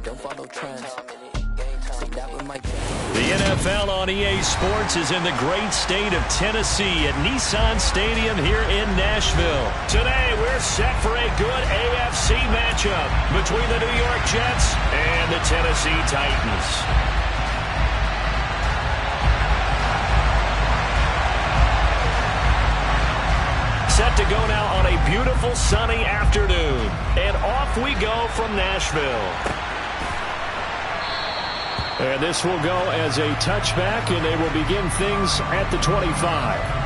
Don't follow trends. Say that with my The NFL on EA Sports is in the great state of Tennessee at Nissan Stadium here in Nashville. Today, we're set for a good AFC matchup between the New York Jets and the Tennessee Titans. Set to go now on a beautiful sunny afternoon. And off we go from Nashville. And this will go as a touchback, and they will begin things at the 25.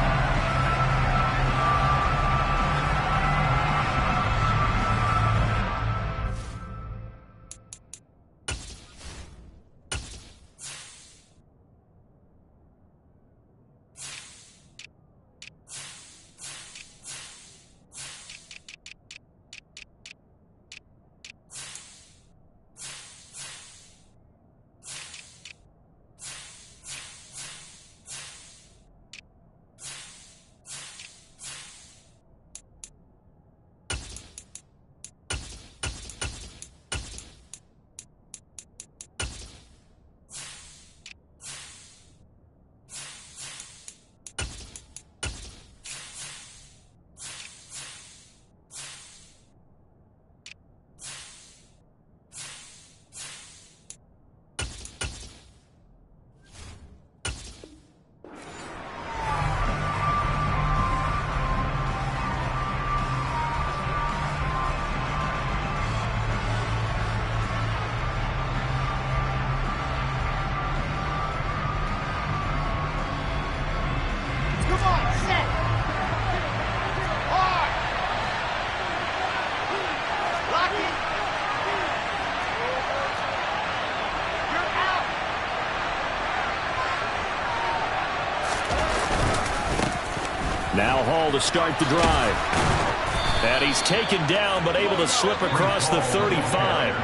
Now Hall to start the drive. And he's taken down but able to slip across the 35.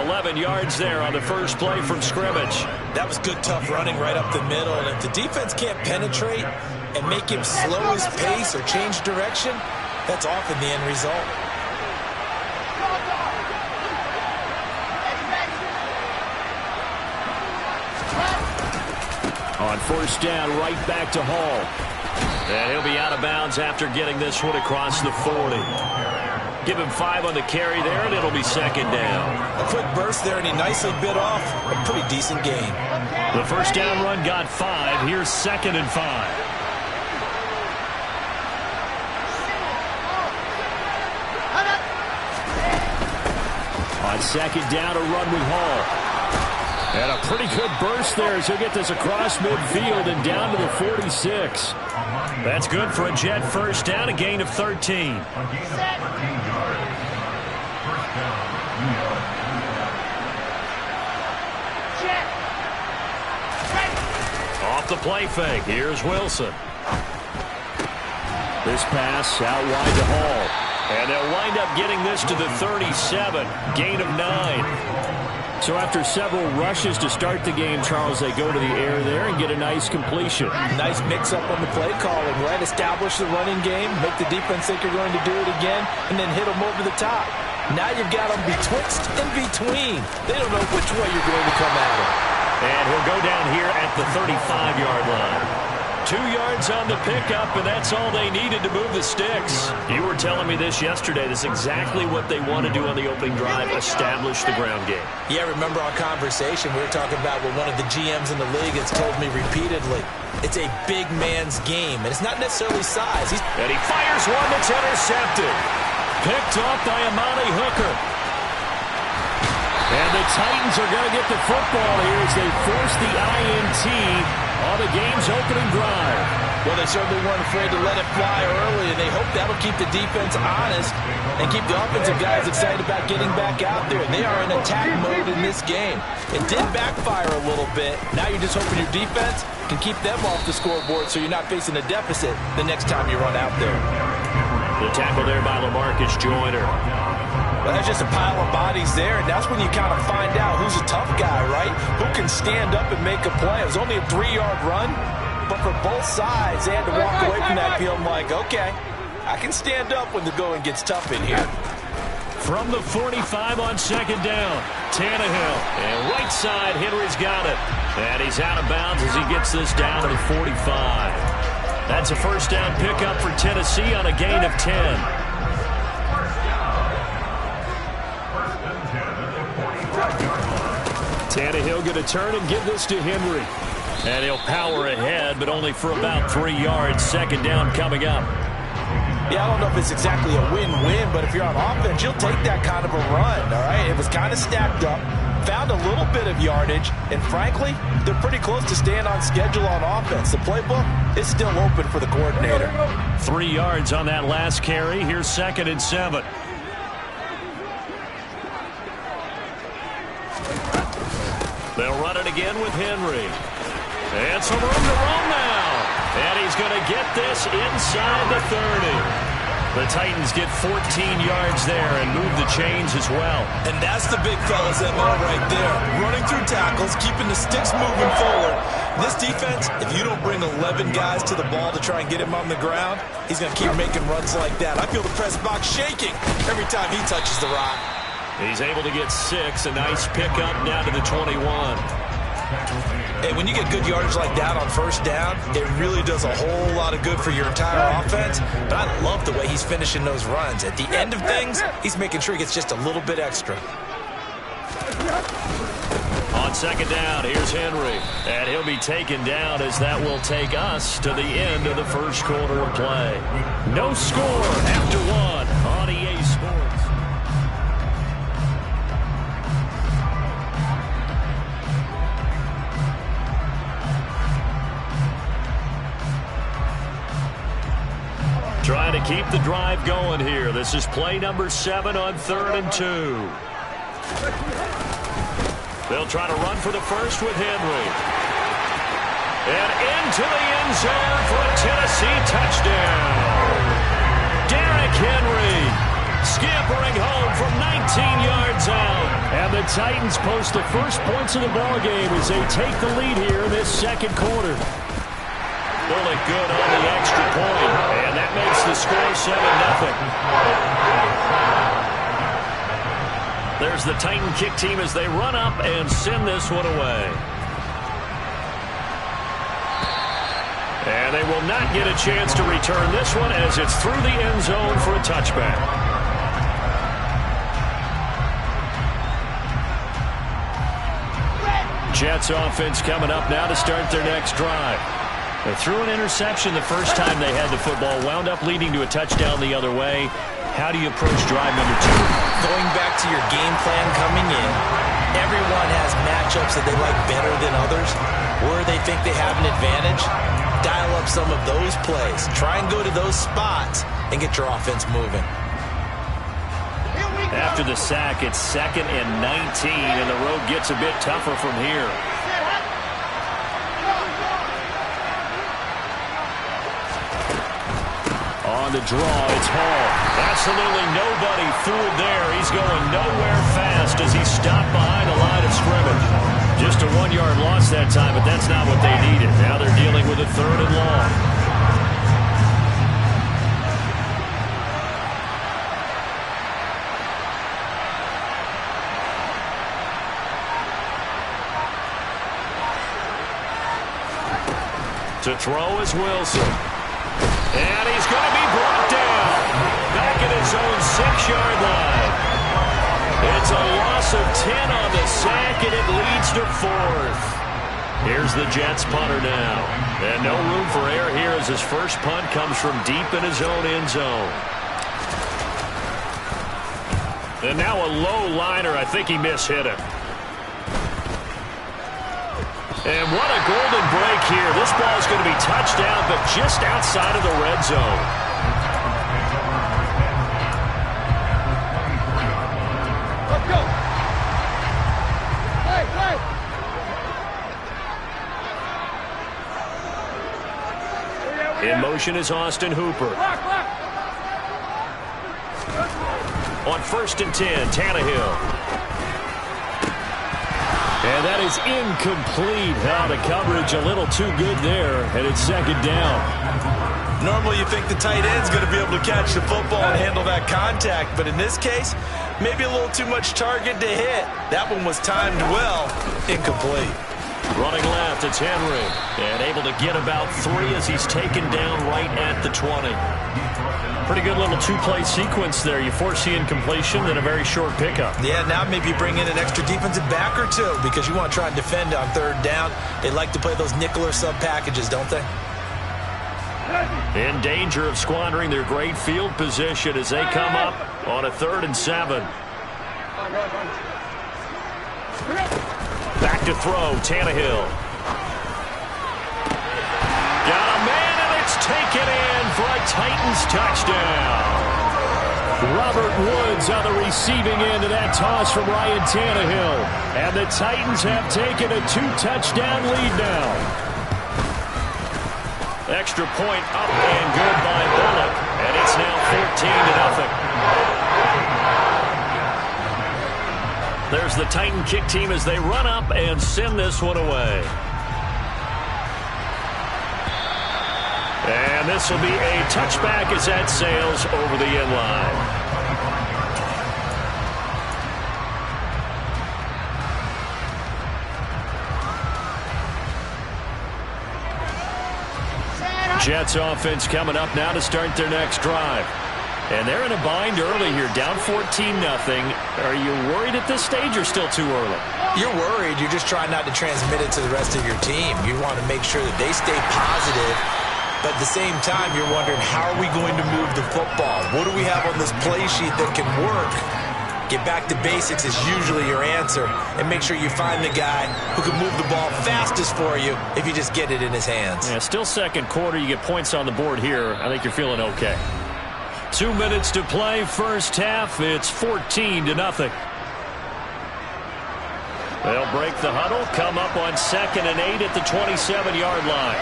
11 yards there on the first play from scrimmage. That was good, tough running right up the middle. And if the defense can't penetrate and make him slow his pace or change direction, that's often the end result. On first down, right back to Hall. And he'll be out of bounds after getting this one across the 40. Give him 5 on the carry there, and it'll be second down. A quick burst there, and he nicely bit off a pretty decent gain. The first down run got 5. Here's 2nd and 5. On second down, a run with Hall. And a pretty good burst there as he'll get this across midfield and down to the 46. That's good for a Jet first down, a gain of 13. Off the play fake, here's Wilson. This pass out wide to Hall. And they'll wind up getting this to the 37, gain of 9. So after several rushes to start the game, Charles, they go to the air there and get a nice completion. Nice mix-up on the play calling, right? Establish the running game, make the defense think you're going to do it again, and then hit them over the top. Now you've got them betwixt and between. They don't know which way you're going to come at them. And he'll go down here at the 35-yard line. 2 yards on the pickup, and that's all they needed to move the sticks. You were telling me this yesterday. This is exactly what they want to do on the opening drive, establish the ground game. Yeah, remember our conversation. We were talking about what one of the GMs in the league has told me repeatedly. It's a big man's game, and it's not necessarily size. And he fires one that's intercepted. Picked off by Amani Hooker. And the Titans are going to get the football here as they force the INT on the game's opening drive. Well, they certainly weren't afraid to let it fly early, and they hope that'll keep the defense honest and keep the offensive guys excited about getting back out there. They are in attack mode in this game. It did backfire a little bit. Now you're just hoping your defense can keep them off the scoreboard so you're not facing a deficit the next time you run out there. The tackle there by LaMarcus Joyner. Well, there's just a pile of bodies there, and that's when you kind of find out who's a tough guy, right? Who can stand up and make a play. It was only a 3-yard run, but for both sides, they had to walk away from that feeling like, okay, I can stand up when the going gets tough in here. From the 45 on second down, Tannehill. And right side, Henry's got it. And he's out of bounds as he gets this down to the 45. That's a first down pickup for Tennessee on a gain of 10. Tannehill going to turn and give this to Henry. And he'll power ahead, but only for about 3 yards. Second down coming up. Yeah, I don't know if it's exactly a win-win, but if you're on offense, you'll take that kind of a run, all right? It was kind of stacked up, found a little bit of yardage, and frankly, they're pretty close to staying on schedule on offense. The playbook is still open for the coordinator. 3 yards on that last carry. Here's 2nd and 7. They'll run it again with Henry. And some room to roam now. And he's going to get this inside the 30. The Titans get 14 yards there and move the chains as well. And that's the big fella's MO right there. Running through tackles, keeping the sticks moving forward. This defense, if you don't bring 11 guys to the ball to try and get him on the ground, he's going to keep making runs like that. I feel the press box shaking every time he touches the rock. He's able to get 6. A nice pickup down to the 21. Hey, when you get good yardage like that on first down, it really does a whole lot of good for your entire offense. But I love the way he's finishing those runs. At the end of things, he's making sure he gets just a little bit extra. On second down, here's Henry. And he'll be taken down as that will take us to the end of the first quarter of play. No score after 1 on EA Sports. Trying to keep the drive going here. This is play number 7 on 3rd and 2. They'll try to run for the first with Henry. And into the end zone for a Tennessee touchdown. Derrick Henry scampering home from 19 yards out. And the Titans post the first points of the ballgame as they take the lead here in this second quarter. Really good on the extra point, and that makes the score 7-0. There's the Titan kick team as they run up and send this one away. And they will not get a chance to return this one as it's through the end zone for a touchback. Jets offense coming up now to start their next drive. They threw an interception the first time they had the football, wound up leading to a touchdown the other way. How do you approach drive number 2? Going back to your game plan coming in, everyone has matchups that they like better than others, where they think they have an advantage. Dial up some of those plays. Try and go to those spots and get your offense moving. After the sack, it's 2nd and 19, and the road gets a bit tougher from here. On the draw, it's Hall. Absolutely nobody fooled there. He's going nowhere fast as he's stopped behind the line of scrimmage. Just a 1-yard loss that time, but that's not what they needed. Now they're dealing with a 3rd and long. To throw is Wilson. And he's going to be brought down back at his own 6-yard line. It's a loss of 10 on the sack, and it leads to 4th. Here's the Jets punter now. And no room for error here as his first punt comes from deep in his own end zone. And now a low liner. I think he mishit him. And what a golden break here. This ball is going to be touchdown, but just outside of the red zone. Let's go. Hey. In motion is Austin Hooper. On 1st and 10, Tannehill. And that is incomplete. Now the coverage a little too good there, and it's 2nd down. Normally you think the tight end's going to be able to catch the football and handle that contact, but in this case, Maybe a little too much target to hit. That one was timed well. Incomplete. Running left, it's Henry. And able to get about 3 as he's taken down right at the 20. Pretty good little two-play sequence there. You force the incompletion, then a very short pickup. Yeah, now maybe you bring in an extra defensive back or two because you want to try and defend on third down. They like to play those nickel or sub packages, don't they? In danger of squandering their great field position as they come up on a 3rd and 7. Back to throw, Tannehill. Got a man, and it's taken in for a Titans touchdown. Robert Woods on the receiving end of that toss from Ryan Tannehill. And the Titans have taken a 2-touchdown lead now. Extra point up and good by Bullock. And it's now 14-0. There's the Titan kick team as they run up and send this one away. And this will be a touchback as that sails over the end line. Jets offense coming up now to start their next drive. And they're in a bind early here, down 14-0. Are you worried at this stage or still too early? You're worried. You're just trying not to transmit it to the rest of your team. You want to make sure that they stay positive. But at the same time, you're wondering, how are we going to move the football? What do we have on this play sheet that can work? Get back to basics is usually your answer. And make sure you find the guy who can move the ball fastest for you if you just get it in his hands. Yeah, still second quarter. You get points on the board here. I think you're feeling okay. 2 minutes to play, first half. It's 14-0. They'll break the huddle, come up on 2nd and 8 at the 27-yard line.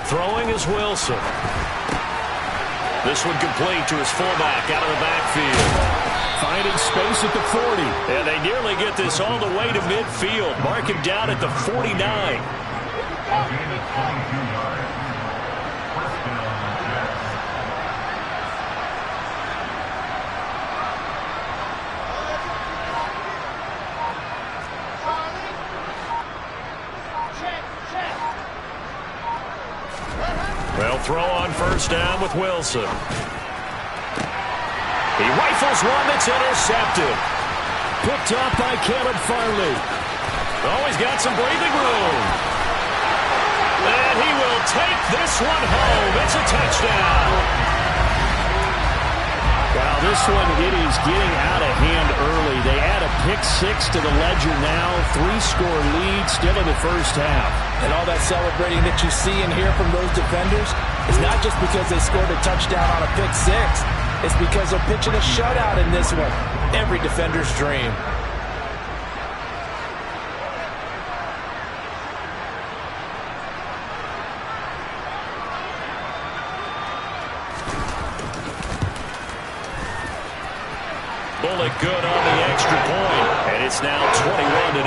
Throwing is Wilson. This one complete to his fullback out of the backfield. Finding space at the 40. And they nearly get this all the way to midfield. Mark him down at the 49. They'll throw on first down with Wilson. He rifles one that's intercepted. Picked up by Caleb Farley. Oh, he's got some breathing room. And he will take this one home. It's a touchdown. Wow, this one, it is getting out of hand early. They add a pick-6 to the ledger now. 3-score lead still in the first half. And all that celebrating that you see and hear from those defenders is not just because they scored a touchdown on a pick-6. It's because they're pitching a shutout in this one. Every defender's dream. Bullock good on the extra point, and it's now 21-0.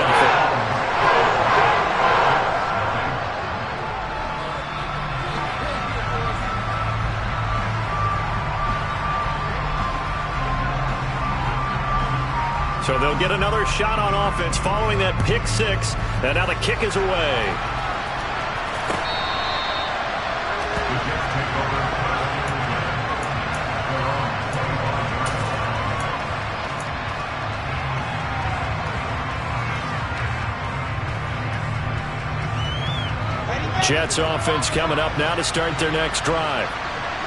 So they'll get another shot on offense following that pick-6, and now the kick is away. Jets offense coming up now to start their next drive.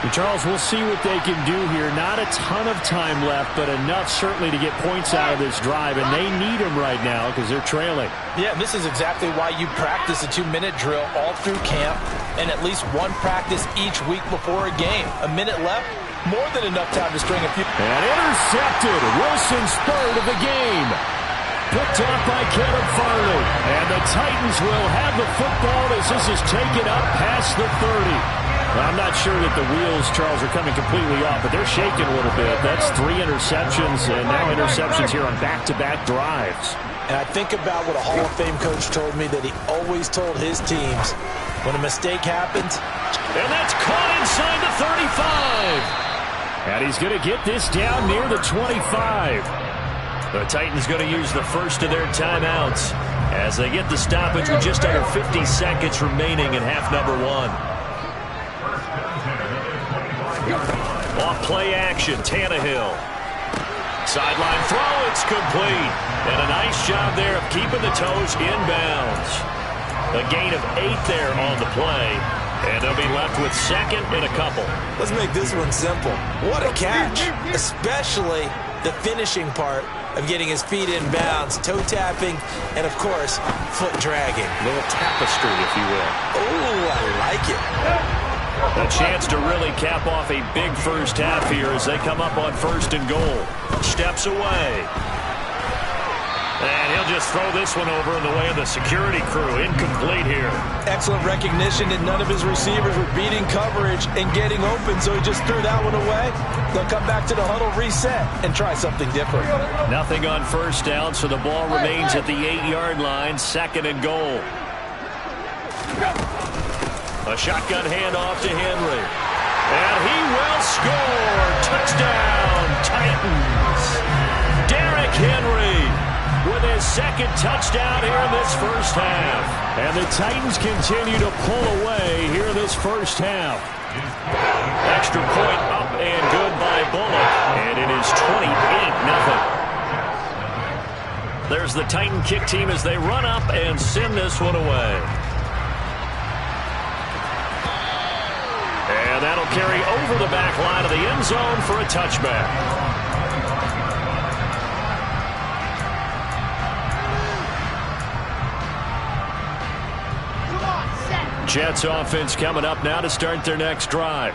And Charles, we'll see what they can do here. Not a ton of time left, but enough certainly to get points out of this drive, and they need them right now because they're trailing. Yeah, this is exactly why you practice a 2-minute drill all through camp and at least one practice each week before a game. A minute left, more than enough time to string a few. And intercepted. Wilson's third of the game. Picked up by Caleb Farley. And the Titans will have the football as this is taken up past the 30. Well, I'm not sure that the wheels, Charles, are coming completely off, but they're shaking a little bit. That's 3 interceptions, and now interceptions here on back-to-back drives. And I think about what a Hall of Fame coach told me that he always told his teams, when a mistake happens. And that's caught inside the 35. And he's going to get this down near the 25. The Titans going to use the first of their timeouts as they get the stoppage with just under 50 seconds remaining in half number 1. Off play action, Tannehill. Sideline throw, it's complete. And a nice job there of keeping the toes inbounds. A gain of 8 there on the play. And they'll be left with second and a couple. Let's make this one simple. What a catch, especially the finishing part of getting his feet in bounds, toe tapping, and of course, foot dragging. A little tapestry, if you will. Oh, I like it. A chance to really cap off a big first half here as they come up on 1st and goal. Steps away. And he'll just throw this one over in the way of the security crew. Incomplete here. Excellent recognition that none of his receivers were beating coverage and getting open, so he just threw that one away. They'll come back to the huddle, reset, and try something different. Nothing on 1st down, so the ball remains at the 8-yard line, 2nd and goal. A shotgun handoff to Henry. And he will score. Touchdown, Titans. Derrick Henry with his 2nd touchdown here in this first half. And the Titans continue to pull away here in this first half. Extra point up and good by Bullock. And it is 28-0. There's the Titan kick team as they run up and send this one away. And that'll carry over the back line of the end zone for a touchback. Jets offense coming up now to start their next drive.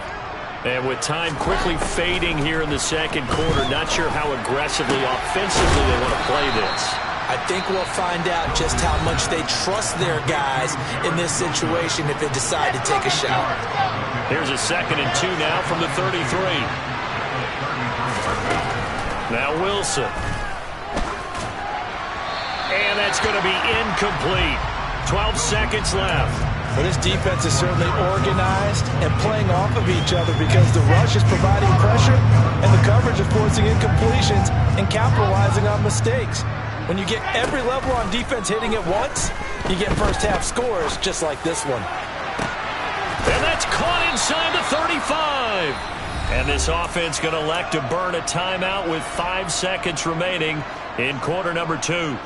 And with time quickly fading here in the 2nd quarter, not sure how aggressively, offensively they want to play this. I think we'll find out just how much they trust their guys in this situation if they decide to take a shot. Here's a 2nd and 2 now from the 33. Now Wilson. And that's going to be incomplete. 12 seconds left. But this defense is certainly organized and playing off of each other because the rush is providing pressure and the coverage is forcing incompletions and capitalizing on mistakes. When you get every level on defense hitting at once, you get first half scores just like this one. And that's caught inside the 35. And this offense going to elect to burn a timeout with 5 seconds remaining in quarter number 2.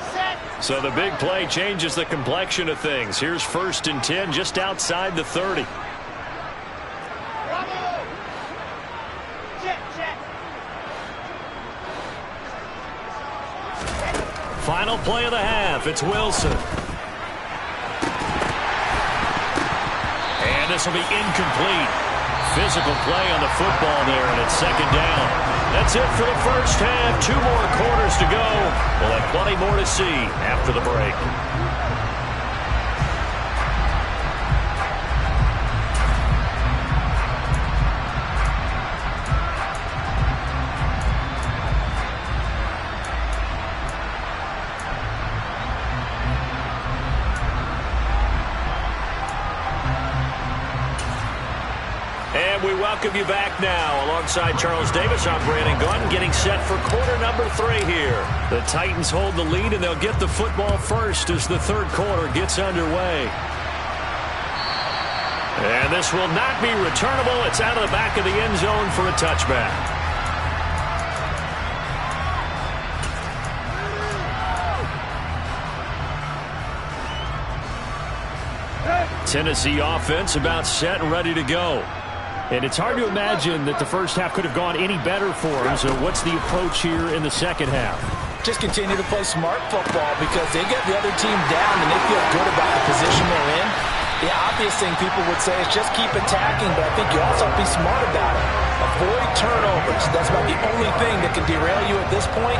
So the big play changes the complexion of things. Here's 1st and 10 just outside the 30. Final play of the half. It's Wilson. And this will be incomplete. Physical play on the football there, and it's 2nd down. That's it for the first half. 2 more quarters to go. We'll have plenty more to see after the break. And we welcome you back now. Alongside Charles Davis, I'm Brandon Gunn, getting set for quarter number 3 here. The Titans hold the lead, and they'll get the football first as the 3rd quarter gets underway. And this will not be returnable. It's out of the back of the end zone for a touchback. Tennessee offense about set and ready to go. And it's hard to imagine that the first half could have gone any better for them. So what's the approach here in the 2nd half? Just continue to play smart football because they get the other team down and they feel good about the position they're in. The obvious thing people would say is just keep attacking, but I think you also have to be smart about it. Avoid turnovers. That's about the only thing that can derail you at this point.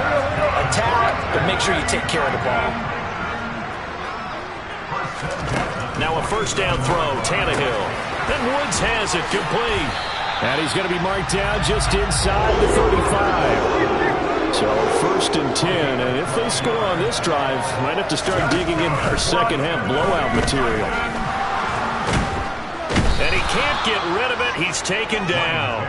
Attack, but make sure you take care of the ball. Now a 1st down throw, Tannehill. And Woods has it complete. And he's going to be marked down just inside the 35. So 1st and 10, and if they score on this drive, might have to start digging in our second half blowout material. And he can't get rid of it. He's taken down.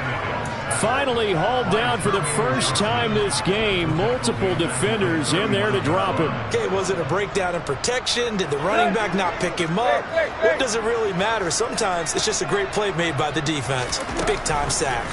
Finally hauled down for the first time this game. Multiple defenders in there to drop him. Okay, was it a breakdown in protection? Did the running back not pick him up? What does it really matter? Sometimes it's just a great play made by the defense. Big-time sack.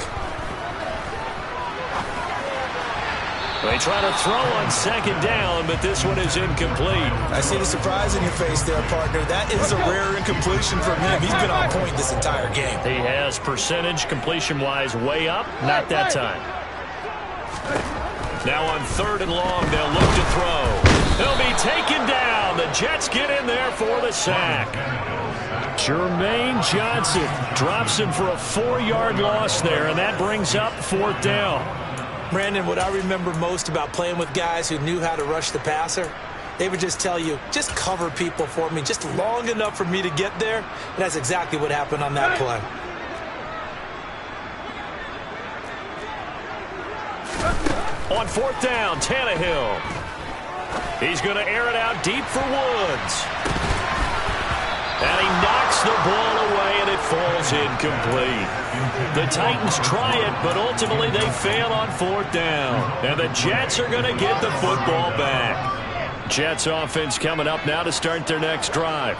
They try to throw on 2nd down, but this one is incomplete. I see the surprise in your face there, partner. That is a rare incompletion from him. He's been on point this entire game. He has percentage completion-wise way up. Not that time. Now on 3rd and long, they'll look to throw. He'll be taken down. The Jets get in there for the sack. Jermaine Johnson drops him for a 4-yard loss there, and that brings up 4th down. Brandon, what I remember most about playing with guys who knew how to rush the passer, they would just tell you, just cover people for me, just long enough for me to get there. And that's exactly what happened on that play. On 4th down, Tannehill. He's going to air it out deep for Woods. And he knocks the ball away, and it falls incomplete. The Titans try it, but ultimately they fail on 4th down. And the Jets are going to get the football back. Jets offense coming up now to start their next drive.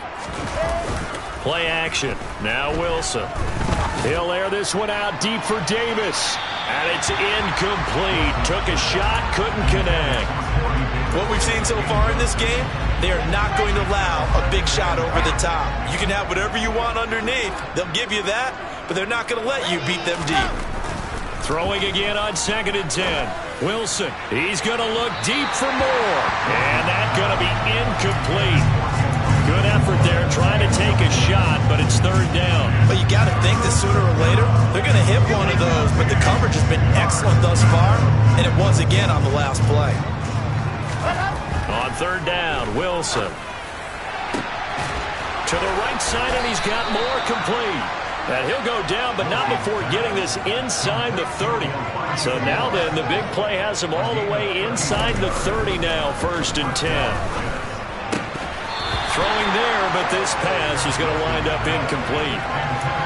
Play action. Now Wilson. He'll air this one out deep for Davis. And it's incomplete. Took a shot, couldn't connect. What we've seen so far in this game, they are not going to allow a big shot over the top. You can have whatever you want underneath. They'll give you that, but they're not going to let you beat them deep. Throwing again on 2nd and 10. Wilson, he's going to look deep for more. And that's going to be incomplete. Good effort there trying to take a shot, but it's 3rd down. But you got to think that sooner or later, they're going to hit one of those. But the coverage has been excellent thus far, and it was again on the last play. On 3rd down, Wilson. To the right side, and he's got more complete. And he'll go down, but not before getting this inside the 30. So now then, the big play has him all the way inside the 30 now, 1st and 10. Throwing there, but this pass is going to wind up incomplete.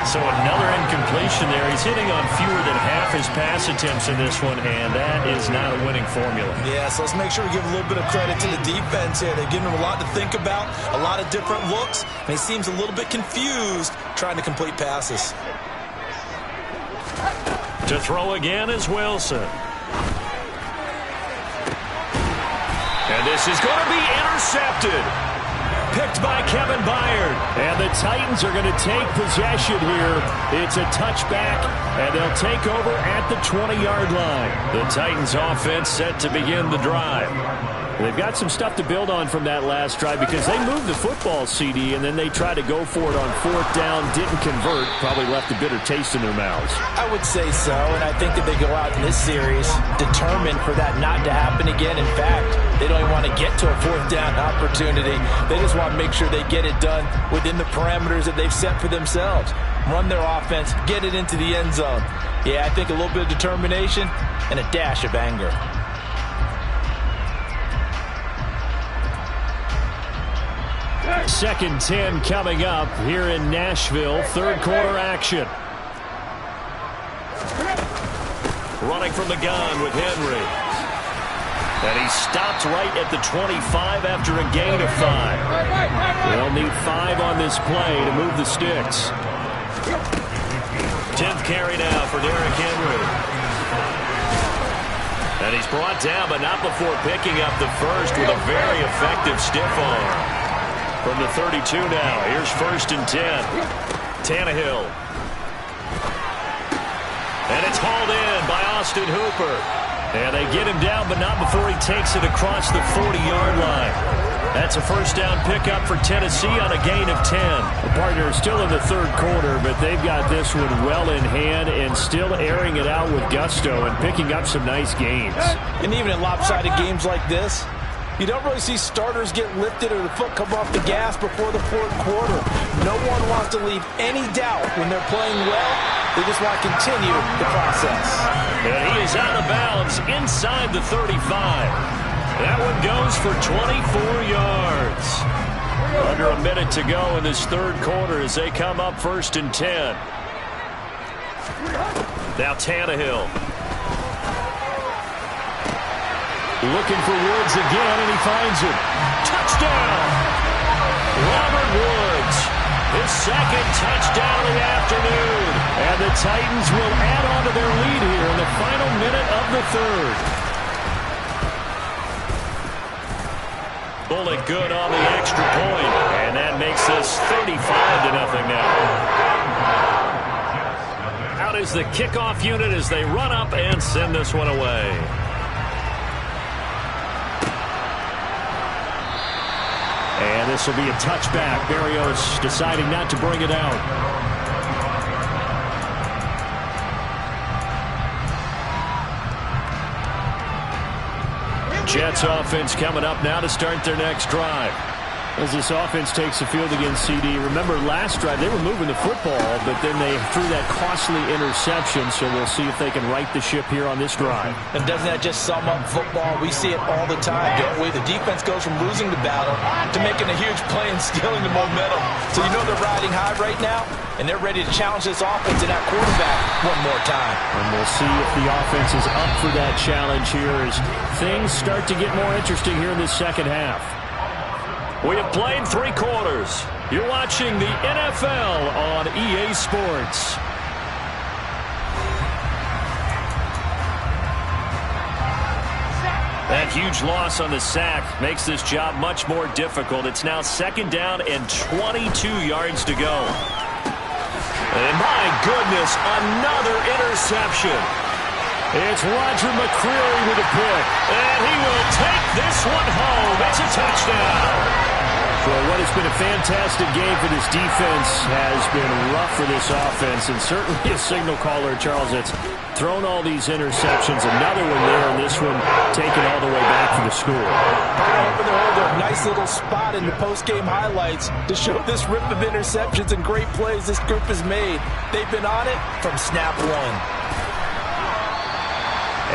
So another incompletion there. He's hitting on fewer than half his pass attempts in this one, and that is not a winning formula. Yeah, so let's make sure we give a little bit of credit to the defense here. They've given him a lot to think about, a lot of different looks, and he seems a little bit confused trying to complete passes. To throw again is Wilson. And this is going to be intercepted. Picked by Kevin Byard. And the Titans are going to take possession here. It's a touchback, and they'll take over at the 20-yard line. The Titans offense set to begin the drive. They've got some stuff to build on from that last drive because they moved the football, CD, and then they tried to go for it on 4th down, didn't convert, probably left a bitter taste in their mouths. I would say so, and I think that they go out in this series determined for that not to happen again. In fact, they don't even want to get to a 4th down opportunity. They just want to make sure they get it done within the parameters that they've set for themselves. Run their offense, get it into the end zone. Yeah, I think a little bit of determination and a dash of anger. Second 10 coming up here in Nashville. 3rd quarter action. Running from the gun with Henry. And he stopped right at the 25 after a gain of 5. They'll need 5 on this play to move the sticks. 10th carry now for Derrick Henry. And he's brought down, but not before picking up the first with a very effective stiff arm. From the 32 now, here's 1st and 10. Tannehill. And it's hauled in by Austin Hooper. And they get him down, but not before he takes it across the 40-yard line. That's a 1st down pickup for Tennessee on a gain of 10. The partner is still in the 3rd quarter, but they've got this one well in hand and still airing it out with gusto and picking up some nice gains. And even in lopsided games like this, You don't really see starters get lifted or the foot come off the gas before the fourth quarter. No one wants to leave any doubt when they're playing well. They just want to continue the process. And he is out of bounds inside the 35. That one goes for 24 yards. Under a minute to go in this third quarter as they come up 1st and 10. Now Tannehill. Looking for Woods again, and he finds him. Touchdown! Robert Woods, his second touchdown of the afternoon. And the Titans will add on to their lead here in the final minute of the third. Bullet good on the extra point, and that makes this 35-0 now. Out is the kickoff unit as they run up and send this one away. And this will be a touchback. Berrios deciding not to bring it out. Jets offense coming up now to start their next drive. As this offense takes the field against CD, remember last drive they were moving the football, but then they threw that costly interception, so we'll see if they can right the ship here on this drive. And doesn't that just sum up football? We see it all the time, don't we? The defense goes from losing the battle to making a huge play and stealing the momentum. So you know they're riding high right now, and they're ready to challenge this offense and that quarterback one more time. And we'll see if the offense is up for that challenge here as things start to get more interesting here in this second half. We have played 3 quarters. You're watching the NFL on EA Sports. That huge loss on the sack makes this job much more difficult. It's now 2nd down and 22 yards to go. And my goodness, another interception. It's Roger McCreary with a pick. And he will take this one home. It's a touchdown. Well, what has been a fantastic game for this defense has been rough for this offense, and certainly a signal caller, Charles, that's thrown all these interceptions. Another one there, and this one taken all the way back for the score. A nice little spot in the post-game highlights to show this rip of interceptions and great plays this group has made. They've been on it from snap one.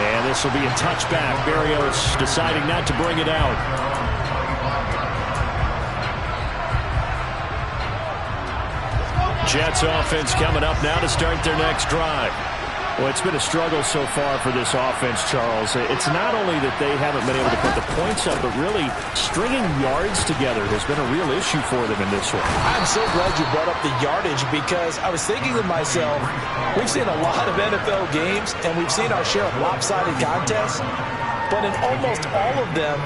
And this will be a touchback. Berrios deciding not to bring it out. Jets offense coming up now to start their next drive. Well, it's been a struggle so far for this offense, Charles. It's not only that they haven't been able to put the points up, but really stringing yards together has been a real issue for them in this one. I'm so glad you brought up the yardage because I was thinking to myself, we've seen a lot of NFL games and we've seen our share of lopsided contests, but in almost all of them,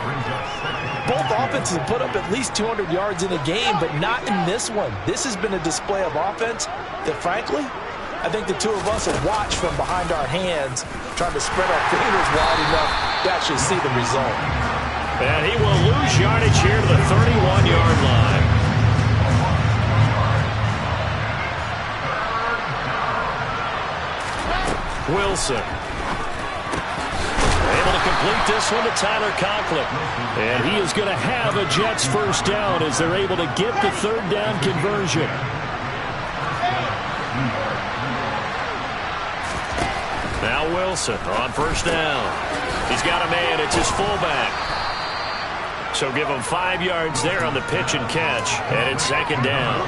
both offenses have put up at least 200 yards in a game, but not in this one. This has been a display of offense that, frankly, I think the two of us have watched from behind our hands, trying to spread our fingers wide enough to actually see the result. And he will lose yardage here to the 31-yard line. Wilson. Able to complete this one to Tyler Conklin. And he is going to have a Jets first down as they're able to get the 3rd down conversion. Now Wilson on 1st down. He's got a man. It's his fullback. So give him 5 yards there on the pitch and catch. And it's 2nd down.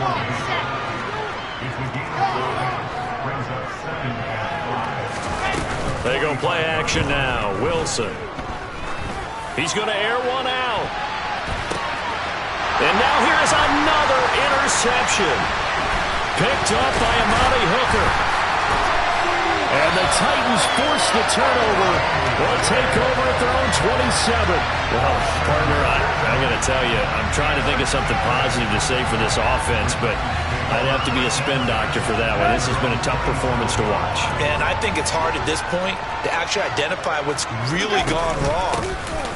They go play action now. Wilson. He's going to air one out. And now here's another interception. Picked up by Amani Hooker. And the Titans force the turnover. They'll take over at their own 27. Well, partner, I'm going to tell you, I'm trying to think of something positive to say for this offense, but I'd have to be a spin doctor for that one. This has been a tough performance to watch. And I think it's hard at this point to actually identify what's really gone wrong.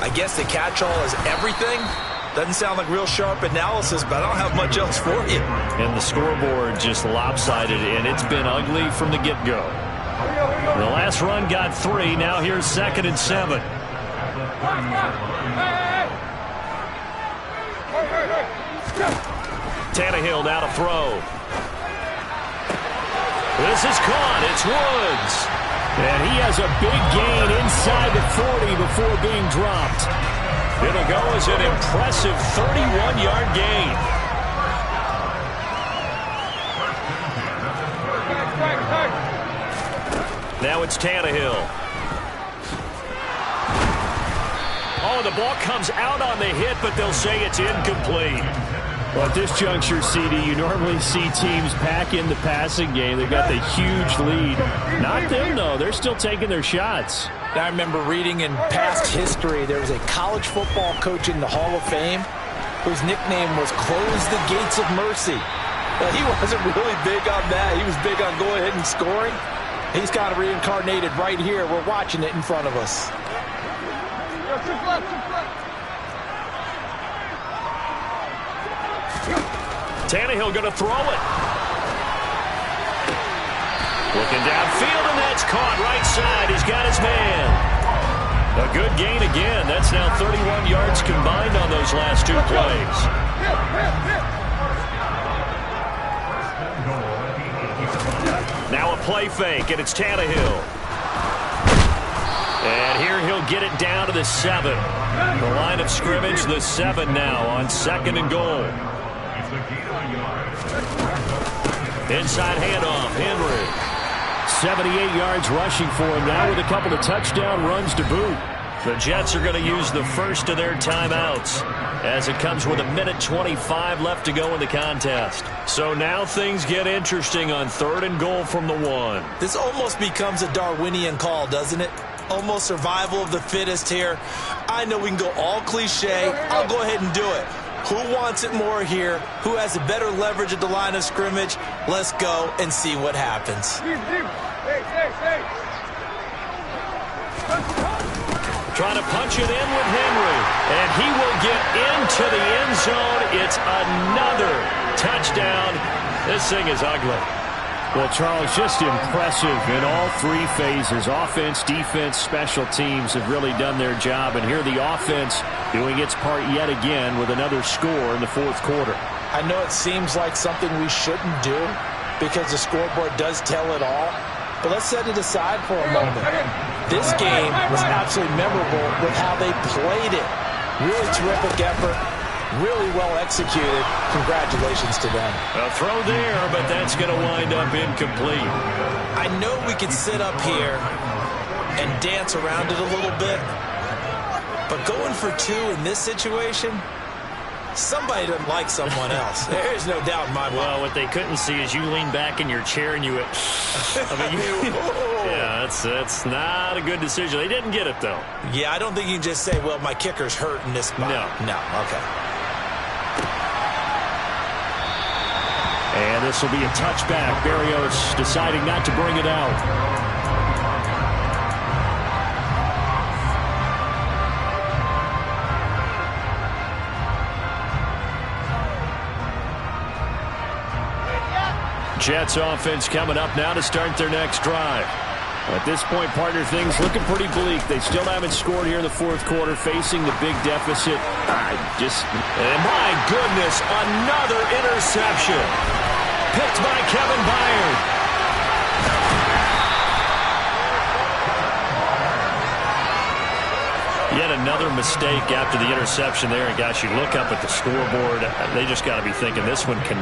I guess the catch-all is everything. Doesn't sound like real sharp analysis, but I don't have much else for you. And the scoreboard just lopsided, and it's been ugly from the get-go. The last run got 3. Now here's 2nd and 7. Tannehill now to throw. This is caught. It's Woods. And he has a big gain inside the 40 before being dropped. It'll go as an impressive 31-yard gain. Now it's Tannehill. Oh, the ball comes out on the hit, but they'll say it's incomplete. Well, at this juncture, CD, you normally see teams pack in the passing game. They've got the huge lead. Not them, though. They're still taking their shots. I remember reading in past history there was a college football coach in the Hall of Fame whose nickname was Close the Gates of Mercy. Well, he wasn't really big on that. He was big on go ahead and scoring. He's kind of reincarnated right here. We're watching it in front of us. Tannehill going to throw it. Looking downfield, and that's caught right side. He's got his man. A good gain again. That's now 31 yards combined on those last two plays. Now a play fake, and it's Tannehill. And here he'll get it down to the 7. The line of scrimmage, the 7 now on 2nd and goal. Inside handoff, Henry. 78 yards rushing for him now with a couple of touchdown runs to boot. The Jets are going to use the first of their timeouts as it comes with 1:25 left to go in the contest. So now things get interesting on 3rd and goal from the 1. This almost becomes a Darwinian call, doesn't it? Almost survival of the fittest here. I know we can go all cliche. I'll go ahead and do it. Who wants it more here? Who has a better leverage at the line of scrimmage? Let's go and see what happens. Trying to punch it in with Henry. And he will get into the end zone. It's another touchdown. This thing is ugly. Well, Charles, just impressive in all 3 phases. Offense, defense, special teams have really done their job. And here the offense doing its part yet again with another score in the 4th quarter. I know it seems like something we shouldn't do because the scoreboard does tell it all. But let's set it aside for a moment. This game was absolutely memorable with how they played it. Really terrific effort. Really well executed. Congratulations to them. A throw there, but that's going to wind up incomplete. I know we could sit up here and dance around it a little bit, but going for 2 in this situation, somebody doesn't like someone else. There's no doubt in my mind. Well, what they couldn't see is you lean back in your chair and you went, yeah, that's not a good decision. They didn't get it, though. Yeah, I don't think you can just say, well, my kicker's hurt in this spot. No, okay. And this will be a touchback. Berrios deciding not to bring it out. Jets offense coming up now to start their next drive. At this point, partner, things looking pretty bleak. They still haven't scored here in the 4th quarter, facing the big deficit. And my goodness, another interception. Picked by Kevin Byard. Yet another mistake after the interception there. And gosh, you look up at the scoreboard, they just got to be thinking this one can